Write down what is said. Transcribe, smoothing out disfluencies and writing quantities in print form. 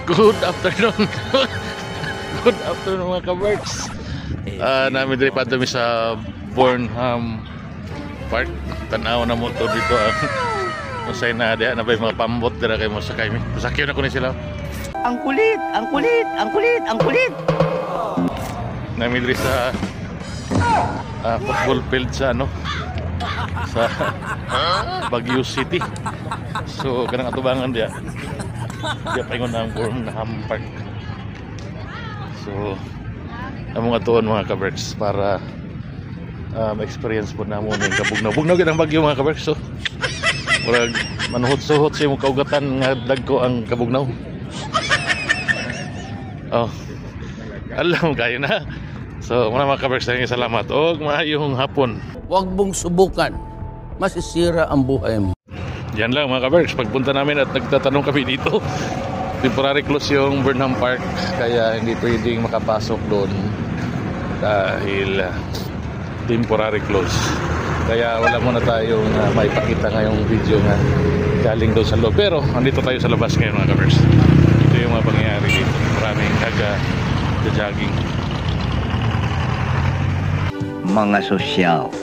Good afternoon. Good afternoon mga ka-Berks. Namin diri pa dumi sa Burnham Park. Tanaw na mo to dito usay na diha na bay mga pambot dira kay mo sakay mi. Sakyaw na ko ni sila. Ang kulit, ang kulit, ang kulit, ang kulit. Namin diri sa football field sa sa Baguio City. So kanang atubangan dia. Dia paingon na ang Burnham Park. So among atuon mga ka-Berks para experience po na mo ning kabugnaw-bugnaw gid ang bagyo mga ka-Berks. So murag manuhot-suhot sa imong kaugatan nga dagko ang kabugnaw. Oh. Alam kayo na. So mga ka-Berks, salamat og maayong hapon. Huwag mong subukan. Masisira ang buhay mo. Yan lang mga ka-Berks, pagpunta namin at nagtatanong kami dito. Temporary close yung Burnham Park, kaya hindi pwedeng makapasok doon dahil temporary close. Kaya wala muna tayong maipakita ngayong video nga galing doon sa loob. Pero andito tayo sa labas ngayon mga ka-Berks. Ito yung mga pangyayari dito. Maraming taga-jogging. Mga sosyal.